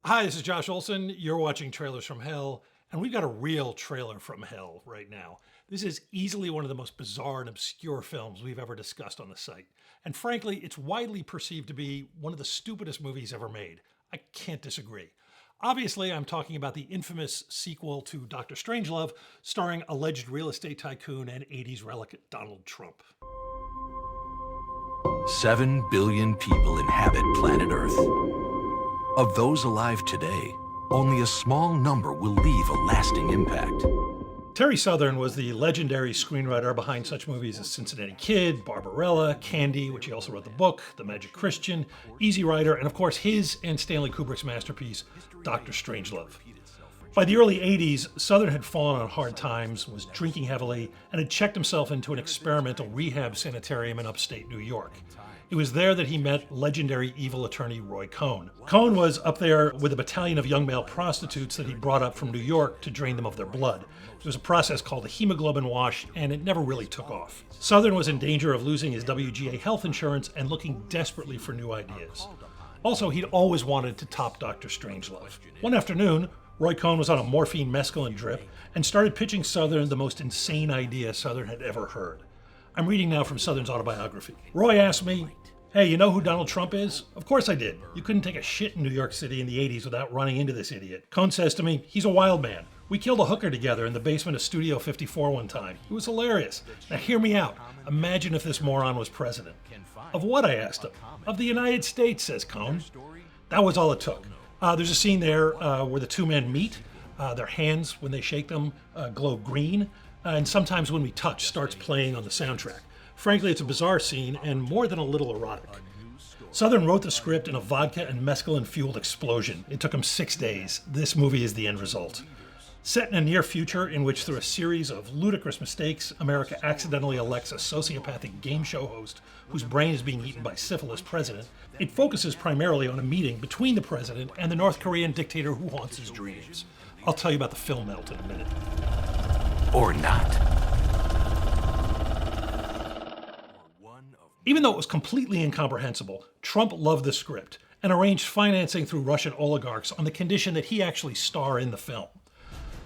Hi, this is Josh Olson. You're watching Trailers from Hell, and we've got a real trailer from hell right now. This is easily one of the most bizarre and obscure films we've ever discussed on the site. And frankly, it's widely perceived to be one of the stupidest movies ever made. I can't disagree. Obviously, I'm talking about the infamous sequel to Dr. Strangelove, starring alleged real estate tycoon and 80s relic Donald Trump. 7 billion people inhabit planet Earth. Of those alive today, only a small number will leave a lasting impact. Terry Southern was the legendary screenwriter behind such movies as Cincinnati Kid, Barbarella, Candy, which he also wrote the book, The Magic Christian, Easy Rider, and of course his and Stanley Kubrick's masterpiece, Dr. Strangelove. By the early 80s, Southern had fallen on hard times, was drinking heavily, and had checked himself into an experimental rehab sanitarium in upstate New York. It was there that he met legendary evil attorney Roy Cohn. Cohn was up there with a battalion of young male prostitutes that he brought up from New York to drain them of their blood. It was a process called a hemoglobin wash, and it never really took off. Southern was in danger of losing his WGA health insurance and looking desperately for new ideas. Also, he'd always wanted to top Dr. Strangelove. One afternoon, Roy Cohn was on a morphine mescaline drip and started pitching Southern the most insane idea Southern had ever heard. I'm reading now from Southern's autobiography. Roy asked me, "Hey, you know who Donald Trump is?" Of course I did. You couldn't take a shit in New York City in the 80s without running into this idiot. Cohn says to me, "He's a wild man. We killed a hooker together in the basement of Studio 54 one time. It was hilarious. Now hear me out. Imagine if this moron was president." "Of what?" I asked him. "Of the United States," says Cohn. That was all it took. There's a scene there where the two men meet. Their hands, when they shake them, glow green. And Sometimes When We Touch starts playing on the soundtrack. Frankly, it's a bizarre scene and more than a little erotic. Southern wrote the script in a vodka and mescaline-fueled explosion. It took him 6 days. This movie is the end result. Set in a near future in which, through a series of ludicrous mistakes, America accidentally elects a sociopathic game show host whose brain is being eaten by syphilis president, it focuses primarily on a meeting between the president and the North Korean dictator who haunts his dreams. I'll tell you about the film melt in a minute. Or not. Even though it was completely incomprehensible, Trump loved the script and arranged financing through Russian oligarchs on the condition that he actually star in the film.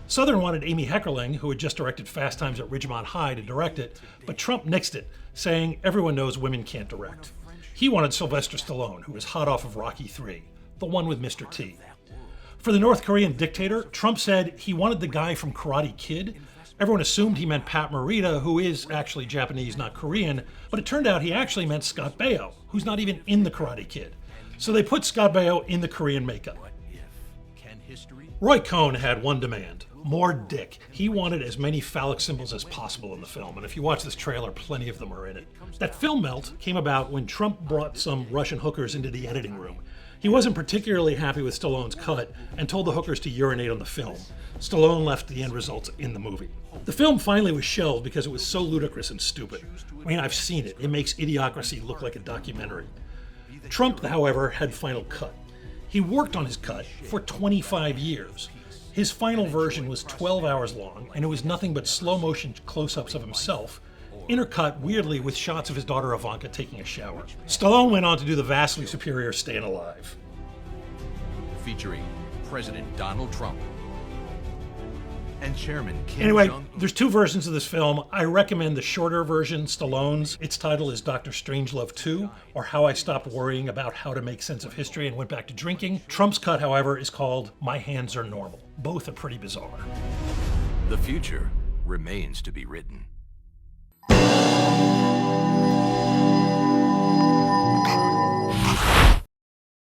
Southern wanted Amy Heckerling, who had just directed Fast Times at Ridgemont High, to direct it, but Trump nixed it, saying everyone knows women can't direct. He wanted Sylvester Stallone, who was hot off of Rocky III, the one with Mr. T. For the North Korean dictator, Trump said he wanted the guy from Karate Kid. Everyone assumed he meant Pat Morita, who is actually Japanese, not Korean, but it turned out he actually meant Scott Baio, who's not even in the Karate Kid. So they put Scott Baio in the Korean makeup. Roy Cohn had one demand: more dick. He wanted as many phallic symbols as possible in the film, and if you watch this trailer, plenty of them are in it. That film melt came about when Trump brought some Russian hookers into the editing room. He wasn't particularly happy with Stallone's cut and told the hookers to urinate on the film. Stallone left the end results in the movie. The film finally was shelved because it was so ludicrous and stupid. I mean, I've seen it. It makes Idiocracy look like a documentary. Trump, however, had final cut. He worked on his cut for 25 years. His final version was 12 hours long, and it was nothing but slow-motion close-ups of himself, intercut weirdly with shots of his daughter Ivanka taking a shower. Stallone went on to do the vastly superior Staying Alive. Featuring President Donald Trump and Chairman Kim Anyway, Jong-un. there's two versions of this film. I recommend the shorter version, Stallone's. Its title is Dr. Strangelove 2, or How I Stopped Worrying About How to Make Sense of History and Went Back to Drinking. Trump's cut, however, is called My Hands Are Normal. Both are pretty bizarre. The future remains to be written.